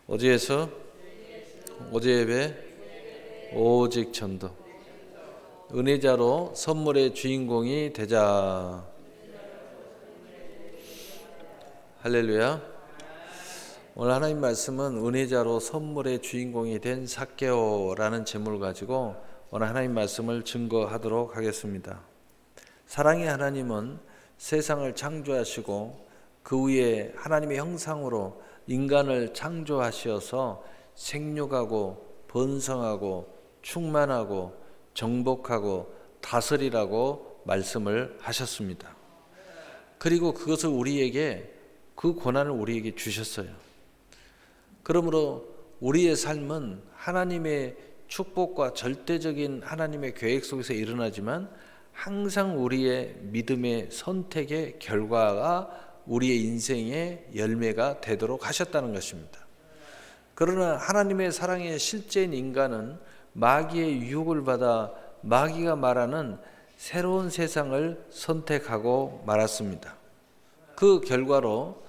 어디에서? 어디 예배? 오직 전도. 은혜자로 선물의 주인공이 되자. 할렐루야. 오늘 하나님 말씀은 은혜자로 선물의 주인공이 된 삭개오라는 제목을 가지고 오늘 하나님 말씀을 증거하도록 하겠습니다. 사랑의 하나님은 세상을 창조하시고 그 위에 하나님의 형상으로 인간을 창조하셔서 생육하고 번성하고 충만하고 정복하고 다스리라고 말씀을 하셨습니다. 그리고 그것을 우리에게, 그 권한을 우리에게 주셨어요. 그러므로 우리의 삶은 하나님의 축복과 절대적인 하나님의 계획 속에서 일어나지만 항상 우리의 믿음의 선택의 결과가 우리의 인생의 열매가 되도록 하셨다는 것입니다. 그러나 하나님의 사랑의 실제인 인간은 마귀의 유혹을 받아 마귀가 말하는 새로운 세상을 선택하고 말았습니다. 그 결과로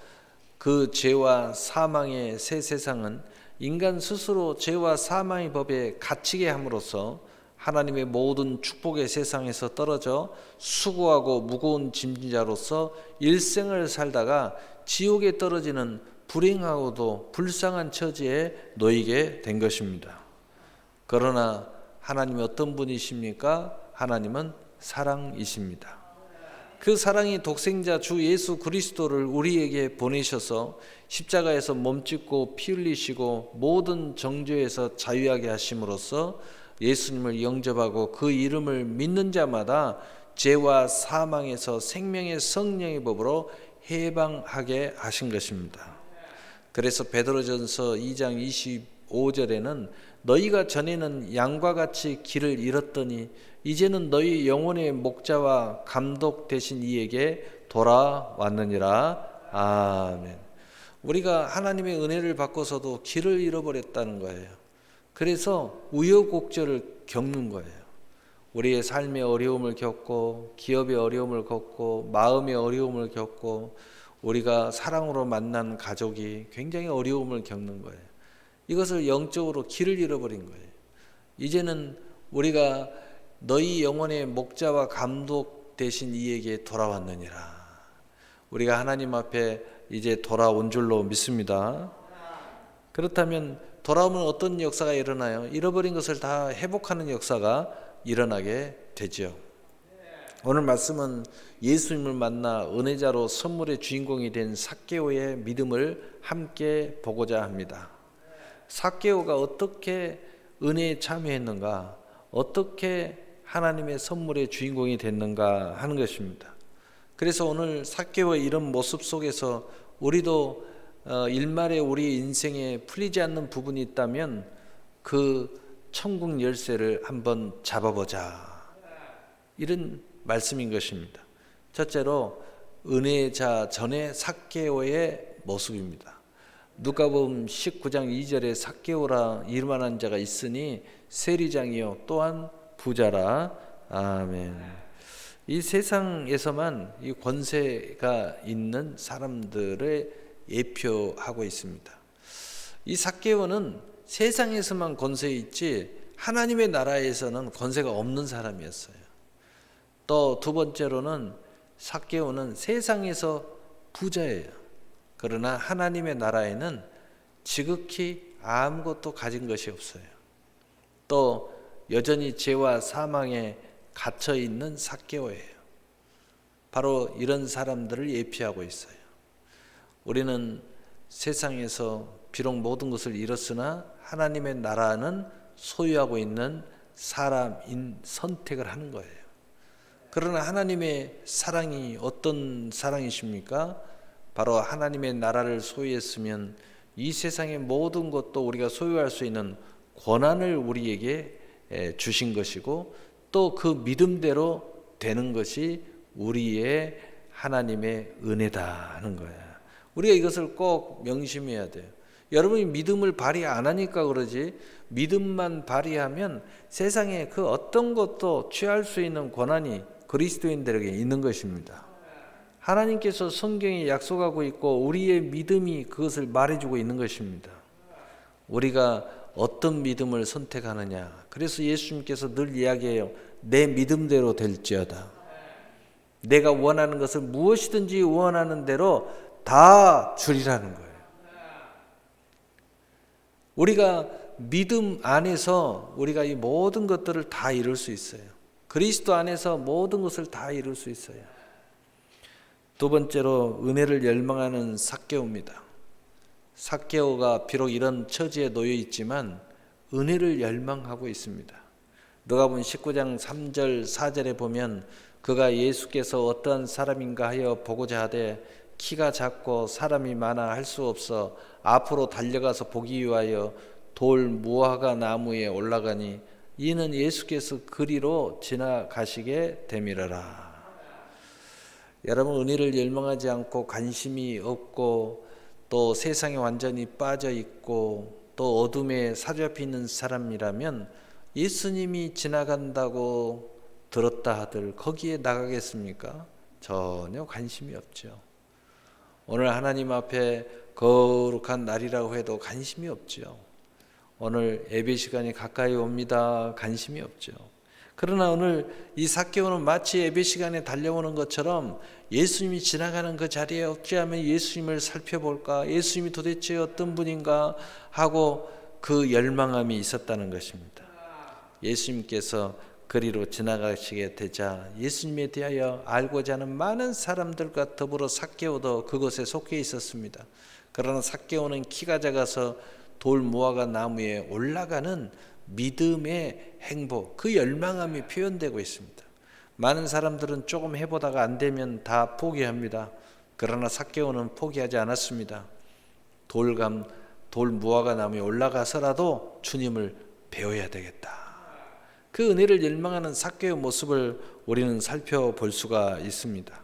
그 죄와 사망의 새 세상은 인간 스스로 죄와 사망의 법에 갇히게 함으로써 하나님의 모든 축복의 세상에서 떨어져 수고하고 무거운 짐자로서 일생을 살다가 지옥에 떨어지는 불행하고도 불쌍한 처지에 놓이게 된 것입니다. 그러나 하나님이 어떤 분이십니까? 하나님은 사랑이십니다. 그 사랑이 독생자 주 예수 그리스도를 우리에게 보내셔서 십자가에서 몸짓고 피 흘리시고 모든 정죄에서 자유하게 하심으로써 예수님을 영접하고 그 이름을 믿는 자마다 죄와 사망에서 생명의 성령의 법으로 해방하게 하신 것입니다. 그래서 베드로전서 2장 25절에는 너희가 전에는 양과 같이 길을 잃었더니 이제는 너희 영혼의 목자와 감독 되신 이에게 돌아왔느니라. 아멘. 우리가 하나님의 은혜를 받고서도 길을 잃어버렸다는 거예요. 그래서 우여곡절을 겪는 거예요. 우리의 삶의 어려움을 겪고 기업의 어려움을 겪고 마음의 어려움을 겪고 우리가 사랑으로 만난 가족이 굉장히 어려움을 겪는 거예요. 이것을 영적으로 길을 잃어버린 거예요. 이제는 우리가 너희 영혼의 목자와 감독 되신 이에게 돌아왔느니라. 우리가 하나님 앞에 이제 돌아온 줄로 믿습니다. 그렇다면 돌아오면 어떤 역사가 일어나요? 잃어버린 것을 다 회복하는 역사가 일어나게 되죠. 오늘 말씀은 예수님을 만나 은혜자로 선물의 주인공이 된 삭개오의 믿음을 함께 보고자 합니다. 삭개오가 어떻게 은혜에 참여했는가, 어떻게 하나님의 선물의 주인공이 됐는가 하는 것입니다. 그래서 오늘 삭개오의 이런 모습 속에서 우리도 일말에 우리 인생에 풀리지 않는 부분이 있다면 그 천국 열쇠를 한번 잡아보자, 이런 말씀인 것입니다. 첫째로 은혜자 전의 삭개오의 모습입니다. 누가복음 19장 2절에 삭개오라 이름한 자가 있으니 세리장이요 또한 부자라. 아멘. 이 세상에서만 이 권세가 있는 사람들을 예표하고 있습니다. 이 삭개오는 세상에서만 권세 있지 하나님의 나라에서는 권세가 없는 사람이었어요. 또 두 번째로는 삭개오는 세상에서 부자예요. 그러나 하나님의 나라에는 지극히 아무것도 가진 것이 없어요. 또 여전히 죄와 사망에 갇혀 있는 삭개오예요. 바로 이런 사람들을 예표하고 있어요. 우리는 세상에서 비록 모든 것을 잃었으나 하나님의 나라는 소유하고 있는 사람인 선택을 하는 거예요. 그러나 하나님의 사랑이 어떤 사랑이십니까? 바로 하나님의 나라를 소유했으면 이 세상의 모든 것도 우리가 소유할 수 있는 권한을 우리에게 주신 것이고 또 그 믿음대로 되는 것이 우리의 하나님의 은혜다 하는 거예요. 우리가 이것을 꼭 명심해야 돼요. 여러분이 믿음을 발휘 안 하니까 그러지, 믿음만 발휘하면 세상에 그 어떤 것도 취할 수 있는 권한이 그리스도인들에게 있는 것입니다. 하나님께서 성경에 약속하고 있고 우리의 믿음이 그것을 말해주고 있는 것입니다. 우리가 어떤 믿음을 선택하느냐. 그래서 예수님께서 늘 이야기해요. 내 믿음대로 될지어다. 내가 원하는 것을 무엇이든지 원하는 대로 다 주리라는 거예요. 우리가 믿음 안에서 우리가 이 모든 것들을 다 이룰 수 있어요. 그리스도 안에서 모든 것을 다 이룰 수 있어요. 두 번째로 은혜를 열망하는 삭개오입니다. 삭개오가 비록 이런 처지에 놓여 있지만 은혜를 열망하고 있습니다. 누가복음 19장 3절 4절에 보면 그가 예수께서 어떠한 사람인가 하여 보고자 하되 키가 작고 사람이 많아 할 수 없어 앞으로 달려가서 보기 위하여 돌 무화과 나무에 올라가니 이는 예수께서 그리로 지나가시게 되밀어라. 여러분, 은혜를 열망하지 않고 관심이 없고 또 세상에 완전히 빠져 있고 또 어둠에 사로잡혀 있는 사람이라면 예수님이 지나간다고 들었다 하들 거기에 나가겠습니까? 전혀 관심이 없죠. 오늘 하나님 앞에 거룩한 날이라고 해도 관심이 없죠. 오늘 예배 시간이 가까이 옵니다. 관심이 없죠. 그러나 오늘 이 삭개오는 마치 예배 시간에 달려오는 것처럼 예수님이 지나가는 그 자리에 어찌하면 예수님을 살펴볼까? 예수님이 도대체 어떤 분인가? 하고 그 열망함이 있었다는 것입니다. 예수님께서 그리로 지나가시게 되자 예수님에 대하여 알고자 하는 많은 사람들과 더불어 삭개오도 그곳에 속해 있었습니다. 그러나 삭개오는 키가 작아서 돌 무화과 나무에 올라가는 믿음의 행복, 그 열망함이 표현되고 있습니다. 많은 사람들은 조금 해보다가 안 되면 다 포기합니다. 그러나 삭개오는 포기하지 않았습니다. 돌 무화과 나무에 올라가서라도 주님을 배워야 되겠다. 그 은혜를 열망하는 삭개오 모습을 우리는 살펴볼 수가 있습니다.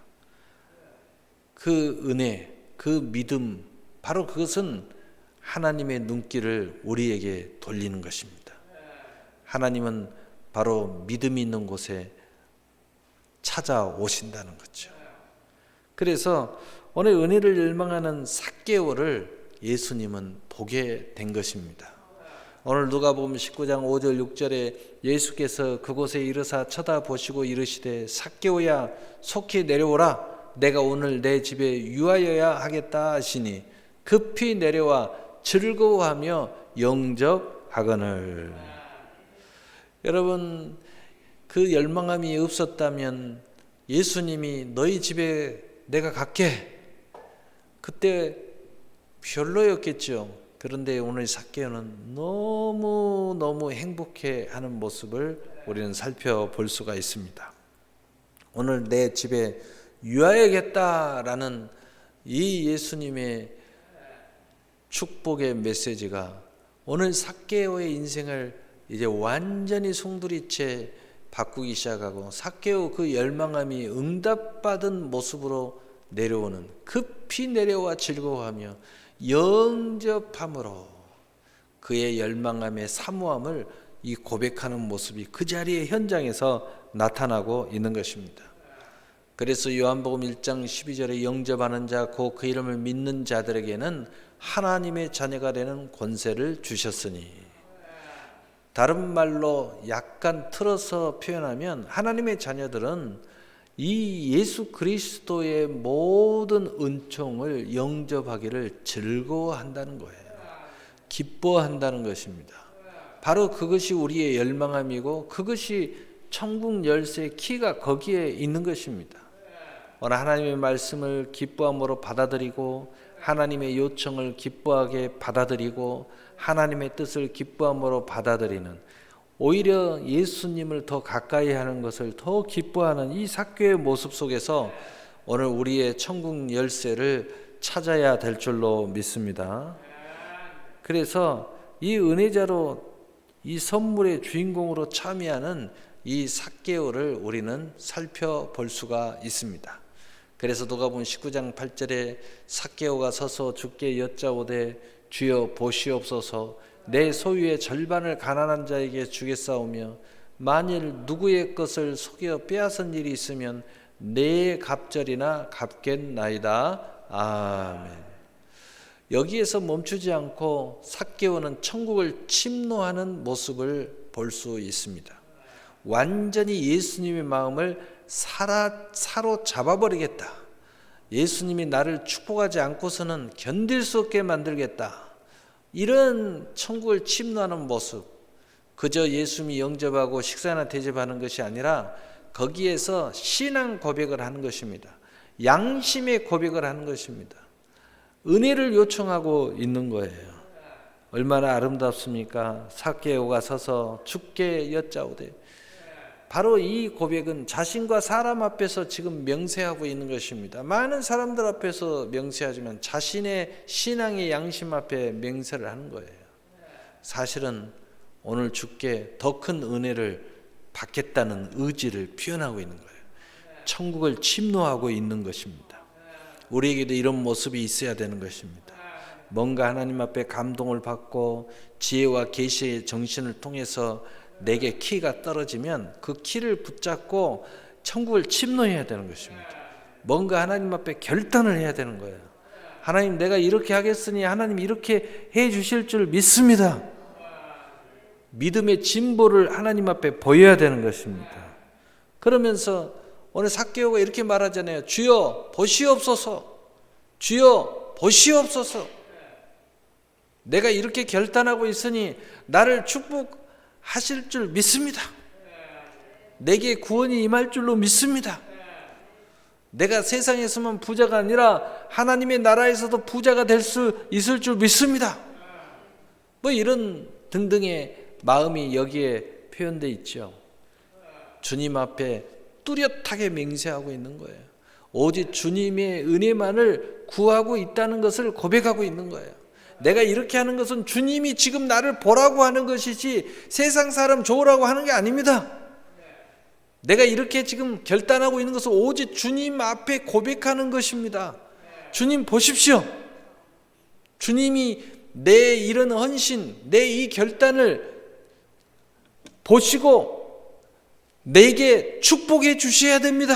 그 은혜, 그 믿음, 바로 그것은 하나님의 눈길을 우리에게 돌리는 것입니다. 하나님은 바로 믿음이 있는 곳에 찾아오신다는 거죠. 그래서 오늘 은혜를 열망하는 삭개오를 예수님은 보게 된 것입니다. 오늘 누가복음 19장 5절 6절에 예수께서 그곳에 이르사 쳐다보시고 이르시되 삭개오야 속히 내려오라 내가 오늘 내 집에 유하여야 하겠다 하시니 급히 내려와 즐거워하며 영접하거늘. 여러분, 그 열망함이 없었다면 예수님이 너희 집에 내가 갈게, 그때 별로였겠죠. 그런데 오늘 삭개오는 너무 행복해하는 모습을 우리는 살펴볼 수가 있습니다. 오늘 내 집에 유하여야겠다라는 이 예수님의 축복의 메시지가 오늘 삭개오의 인생을 이제 완전히 송두리째 바꾸기 시작하고 삭개오 그 열망함이 응답받은 모습으로 내려오는, 급히 내려와 즐거워하며 영접함으로 그의 열망함의 사모함을 이 고백하는 모습이 그 자리의 현장에서 나타나고 있는 것입니다. 그래서 요한복음 1장 12절에 영접하는 자 곧 그 이름을 믿는 자들에게는 하나님의 자녀가 되는 권세를 주셨으니, 다른 말로 약간 틀어서 표현하면 하나님의 자녀들은 이 예수 그리스도의 모든 은총을 영접하기를 즐거워한다는 거예요. 기뻐한다는 것입니다. 바로 그것이 우리의 열망함이고 그것이 천국 열쇠의 키가 거기에 있는 것입니다. 오늘 하나님의 말씀을 기뻐함으로 받아들이고 하나님의 요청을 기뻐하게 받아들이고 하나님의 뜻을 기뻐함으로 받아들이는, 오히려 예수님을 더 가까이 하는 것을 더 기뻐하는 이 삭개오의 모습 속에서 오늘 우리의 천국 열쇠를 찾아야 될 줄로 믿습니다. 그래서 이 은혜자로 이 선물의 주인공으로 참여하는 이 삭개오를 우리는 살펴볼 수가 있습니다. 그래서 누가복음 19장 8절에 삭개오가 서서 주께 여짜오되 주여 보시옵소서 내 소유의 절반을 가난한 자에게 주겠사오며 만일 누구의 것을 속여 빼앗은 일이 있으면 내 갑절이나 갚겠나이다. 아멘. 여기에서 멈추지 않고 삭개오는 천국을 침노하는 모습을 볼 수 있습니다. 완전히 예수님의 마음을 사로잡아버리겠다. 예수님이 나를 축복하지 않고서는 견딜 수 없게 만들겠다. 이런 천국을 침노하는 모습, 그저 예수님이 영접하고 식사나 대접하는 것이 아니라 거기에서 신앙 고백을 하는 것입니다. 양심의 고백을 하는 것입니다. 은혜를 요청하고 있는 거예요. 얼마나 아름답습니까? 삭개오가 서서 주께 여짜오되. 바로 이 고백은 자신과 사람 앞에서 지금 명세하고 있는 것입니다. 많은 사람들 앞에서 명세하지만 자신의 신앙의 양심 앞에 명세를 하는 거예요. 사실은 오늘 주께 더 큰 은혜를 받겠다는 의지를 표현하고 있는 거예요. 천국을 침노하고 있는 것입니다. 우리에게도 이런 모습이 있어야 되는 것입니다. 뭔가 하나님 앞에 감동을 받고 지혜와 계시의 정신을 통해서 내게 키가 떨어지면 그 키를 붙잡고 천국을 침노해야 되는 것입니다. 뭔가 하나님 앞에 결단을 해야 되는 거예요. 하나님, 내가 이렇게 하겠으니 하나님 이렇게 해 주실 줄 믿습니다. 믿음의 진보를 하나님 앞에 보여야 되는 것입니다. 그러면서 오늘 삭개오가 이렇게 말하잖아요. 주여 보시옵소서. 주여 보시옵소서. 내가 이렇게 결단하고 있으니 나를 축복하실 줄 믿습니다. 내게 구원이 임할 줄로 믿습니다. 내가 세상에서만 부자가 아니라 하나님의 나라에서도 부자가 될 수 있을 줄 믿습니다. 뭐 이런 등등의 마음이 여기에 표현되어 있죠. 주님 앞에 뚜렷하게 맹세하고 있는 거예요. 오직 주님의 은혜만을 구하고 있다는 것을 고백하고 있는 거예요. 내가 이렇게 하는 것은 주님이 지금 나를 보라고 하는 것이지 세상 사람 좋으라고 하는 게 아닙니다. 내가 이렇게 지금 결단하고 있는 것은 오직 주님 앞에 고백하는 것입니다. 주님 보십시오. 주님이 내 이런 헌신, 내 이 결단을 보시고 내게 축복해 주셔야 됩니다.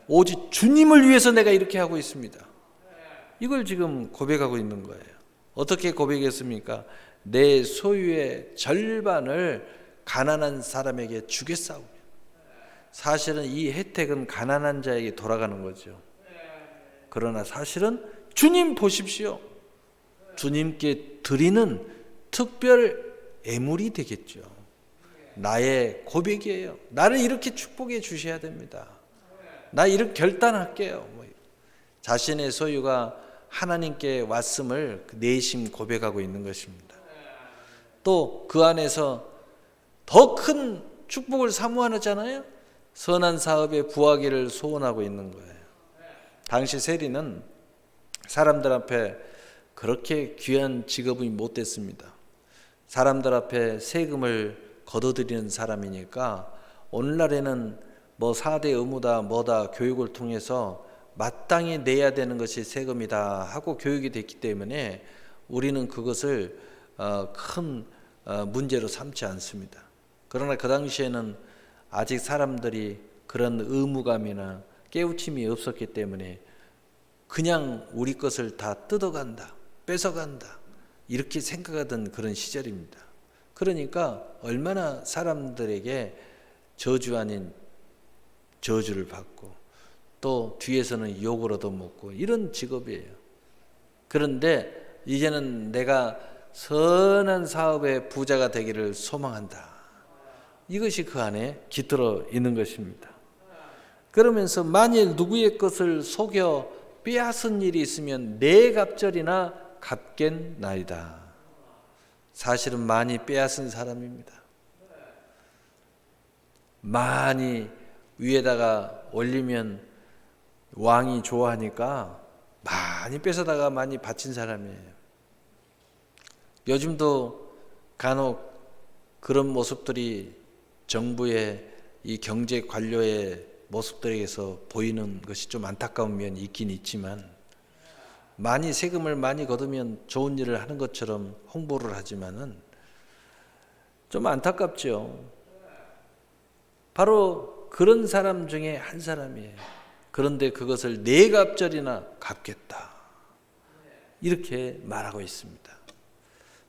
오직 주님을 위해서 내가 이렇게 하고 있습니다. 이걸 지금 고백하고 있는 거예요. 어떻게 고백했습니까? 내 소유의 절반을 가난한 사람에게 주겠사오며. 사실은 이 혜택은 가난한 자에게 돌아가는 거죠. 그러나 사실은 주님 보십시오. 주님께 드리는 특별 예물이 되겠죠. 나의 고백이에요. 나를 이렇게 축복해 주셔야 됩니다. 나 이렇게 결단할게요. 자신의 소유가 하나님께 왔음을 내심 고백하고 있는 것입니다. 또 그 안에서 더 큰 축복을 사모하잖아요. 선한 사업에 부하기를 소원하고 있는 거예요. 당시 세리는 사람들 앞에 그렇게 귀한 직업이 못 됐습니다. 사람들 앞에 세금을 걷어들이는 사람이니까 오늘날에는 뭐 4대 의무다 뭐다 교육을 통해서 마땅히 내야 되는 것이 세금이다 하고 교육이 됐기 때문에 우리는 그것을 큰 문제로 삼지 않습니다. 그러나 그 당시에는 아직 사람들이 그런 의무감이나 깨우침이 없었기 때문에 그냥 우리 것을 다 뜯어간다, 뺏어간다 이렇게 생각하던 그런 시절입니다. 그러니까 얼마나 사람들에게 저주 아닌 저주를 받고 또 뒤에서는 욕을 얻어먹고 이런 직업이에요. 그런데 이제는 내가 선한 사업의 부자가 되기를 소망한다. 이것이 그 안에 깃들어 있는 것입니다. 그러면서 만일 누구의 것을 속여 빼앗은 일이 있으면 네 갑절이나 갚겠나이다. 사실은 많이 빼앗은 사람입니다. 많이 위에다가 올리면 왕이 좋아하니까 많이 뺏어다가 많이 바친 사람이에요. 요즘도 간혹 그런 모습들이 정부의 이 경제 관료의 모습들에게서 보이는 것이 좀 안타까운 면이 있긴 있지만 많이 세금을 많이 걷으면 좋은 일을 하는 것처럼 홍보를 하지만은 좀 안타깝죠. 바로 그런 사람 중에 한 사람이에요. 그런데 그것을 네 갑절이나 갚겠다. 이렇게 말하고 있습니다.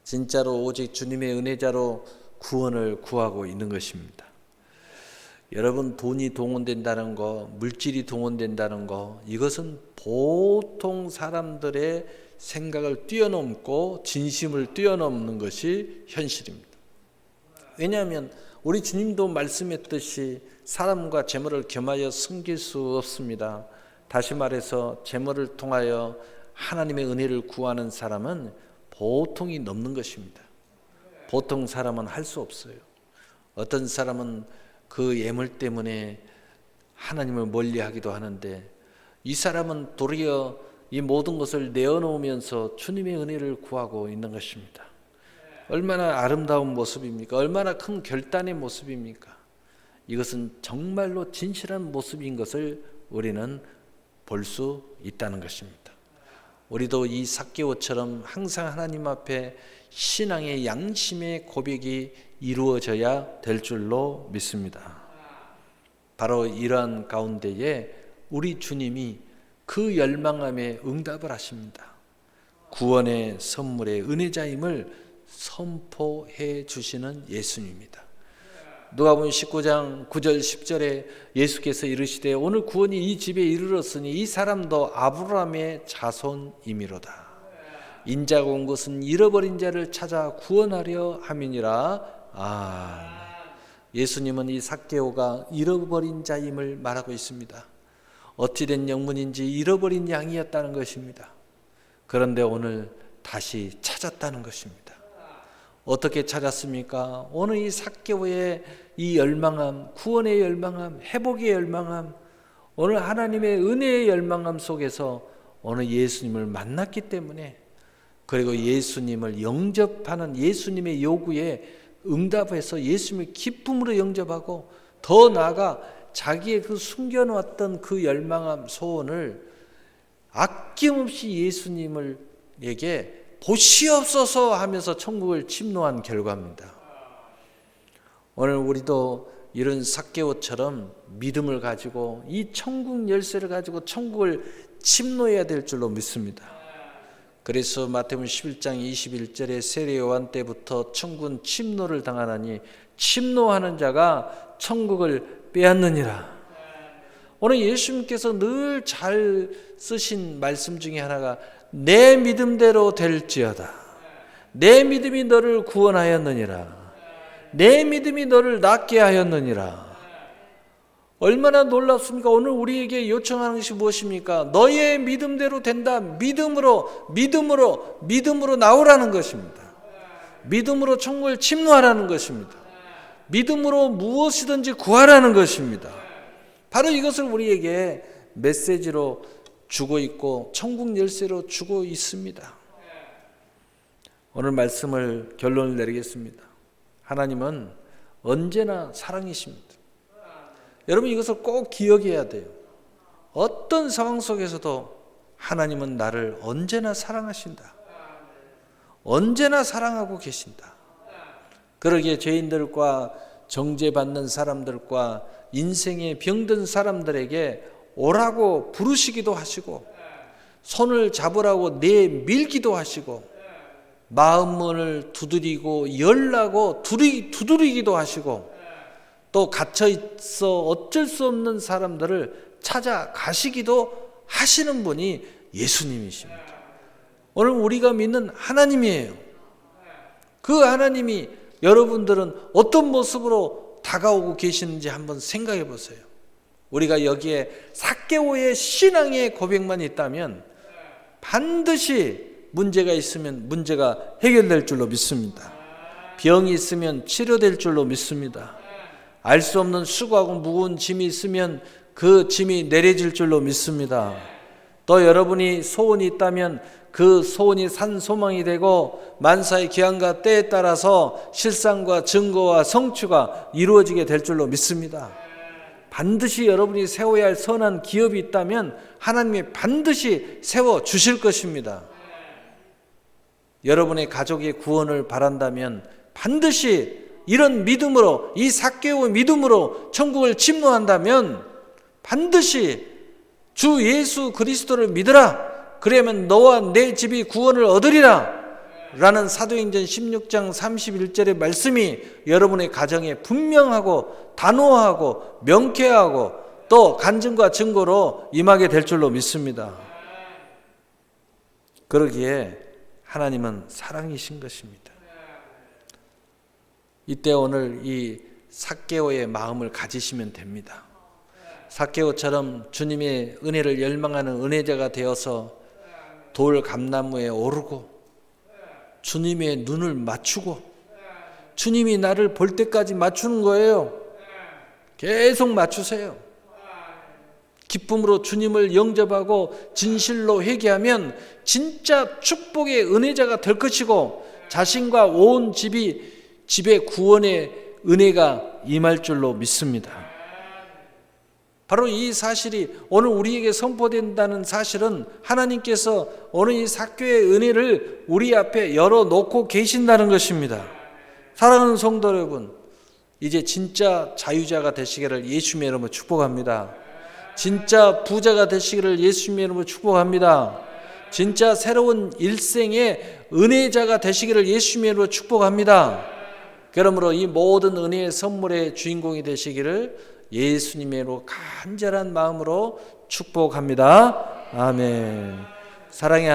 진짜로 오직 주님의 은혜자로 구원을 구하고 있는 것입니다. 여러분, 돈이 동원된다는 거, 물질이 동원된다는 거, 이것은 보통 사람들의 생각을 뛰어넘고 진심을 뛰어넘는 것이 현실입니다. 왜냐하면 우리 주님도 말씀했듯이 사람과 재물을 겸하여 섬길 수 없습니다. 다시 말해서 재물을 통하여 하나님의 은혜를 구하는 사람은 보통이 넘는 것입니다. 보통 사람은 할 수 없어요. 어떤 사람은 그 예물 때문에 하나님을 멀리하기도 하는데, 이 사람은 도리어 이 모든 것을 내어놓으면서 주님의 은혜를 구하고 있는 것입니다. 얼마나 아름다운 모습입니까? 얼마나 큰 결단의 모습입니까? 이것은 정말로 진실한 모습인 것을 우리는 볼 수 있다는 것입니다. 우리도 이 삭개오처럼 항상 하나님 앞에 신앙의 양심의 고백이 이루어져야 될 줄로 믿습니다. 바로 이러한 가운데에 우리 주님이 그 열망함에 응답을 하십니다. 구원의 선물의 은혜자임을 선포해 주시는 예수님입니다. 누가복음 19장 9절 10절에 예수께서 이르시되 오늘 구원이 이 집에 이르렀으니 이 사람도 아브라함의 자손이미로다. 인자가 온 것은 잃어버린 자를 찾아 구원하려 함이니라. 예수님은 이 삭개오가 잃어버린 자임을 말하고 있습니다. 어찌된 영문인지 잃어버린 양이었다는 것입니다. 그런데 오늘 다시 찾았다는 것입니다. 어떻게 찾았습니까? 오늘 이 삭개오의 이 열망함, 구원의 열망함, 회복의 열망함, 오늘 하나님의 은혜의 열망함 속에서 오늘 예수님을 만났기 때문에, 그리고 예수님을 영접하는 예수님의 요구에 응답해서 예수님을 기쁨으로 영접하고, 더 나아가 자기의 그 숨겨놓았던 그 열망함, 소원을 아낌없이 예수님에게 보시옵소서 하면서 천국을 침노한 결과입니다. 오늘 우리도 이런 삭개오처럼 믿음을 가지고 이 천국 열쇠를 가지고 천국을 침노해야 될 줄로 믿습니다. 그래서 마태복음 11장 21절에 세례 요한 때부터 천국은 침노를 당하나니 침노하는 자가 천국을 빼앗느니라. 오늘 예수님께서 늘 잘 쓰신 말씀 중에 하나가 내 믿음대로 될지어다. 내 믿음이 너를 구원하였느니라. 내 믿음이 너를 낫게 하였느니라. 얼마나 놀랍습니까? 오늘 우리에게 요청하는 것이 무엇입니까? 너의 믿음대로 된다. 믿음으로 나오라는 것입니다. 믿음으로 천국을 침노하라는 것입니다. 믿음으로 무엇이든지 구하라는 것입니다. 바로 이것을 우리에게 메시지로 주고 있고 천국 열쇠로 주고 있습니다. 오늘 말씀을 결론을 내리겠습니다. 하나님은 언제나 사랑이십니다. 여러분, 이것을 꼭 기억해야 돼요. 어떤 상황 속에서도 하나님은 나를 언제나 사랑하신다. 언제나 사랑하고 계신다. 그러기에 죄인들과 정죄받는 사람들과 인생에 병든 사람들에게 오라고 부르시기도 하시고, 손을 잡으라고 내밀기도 하시고, 마음문을 두드리고 열라고 두드리기도 하시고, 또 갇혀있어 어쩔 수 없는 사람들을 찾아가시기도 하시는 분이 예수님이십니다. 오늘 우리가 믿는 하나님이에요. 그 하나님이 여러분들은 어떤 모습으로 다가오고 계시는지 한번 생각해 보세요. 우리가 여기에 삭개오의 신앙의 고백만 있다면 반드시 문제가 있으면 문제가 해결될 줄로 믿습니다. 병이 있으면 치료될 줄로 믿습니다. 알 수 없는 수고하고 무거운 짐이 있으면 그 짐이 내려질 줄로 믿습니다. 또 여러분이 소원이 있다면 그 소원이 산 소망이 되고 만사의 기한과 때에 따라서 실상과 증거와 성취가 이루어지게 될 줄로 믿습니다. 반드시 여러분이 세워야 할 선한 기업이 있다면 하나님이 반드시 세워 주실 것입니다. 여러분의 가족의 구원을 바란다면 반드시 이런 믿음으로, 이 삭개오의 믿음으로 천국을 침노한다면 반드시 주 예수 그리스도를 믿으라. 그러면 너와 내 집이 구원을 얻으리라 라는 사도행전 16장 31절의 말씀이 여러분의 가정에 분명하고 단호하고 명쾌하고 또 간증과 증거로 임하게 될 줄로 믿습니다. 그러기에 하나님은 사랑이신 것입니다. 이때 오늘 이 삭개오의 마음을 가지시면 됩니다. 삭개오처럼 주님의 은혜를 열망하는 은혜자가 되어서 돌 감나무에 오르고 주님의 눈을 맞추고 주님이 나를 볼 때까지 맞추는 거예요. 계속 맞추세요. 기쁨으로 주님을 영접하고 진실로 회개하면 진짜 축복의 은혜자가 될 것이고 자신과 온 집의 구원의 은혜가 임할 줄로 믿습니다. 바로 이 사실이 오늘 우리에게 선포된다는 사실은 하나님께서 오늘 이 삭개오의 은혜를 우리 앞에 열어놓고 계신다는 것입니다. 사랑하는 성도 여러분, 이제 진짜 자유자가 되시기를 예수님의 이름으로 축복합니다. 진짜 부자가 되시기를 예수님의 이름으로 축복합니다. 진짜 새로운 일생의 은혜자가 되시기를 예수님의 이름으로 축복합니다. 그러므로 이 모든 은혜의 선물의 주인공이 되시기를 예수님으로 간절한 마음으로 축복합니다. 아멘. 사랑의 하나님.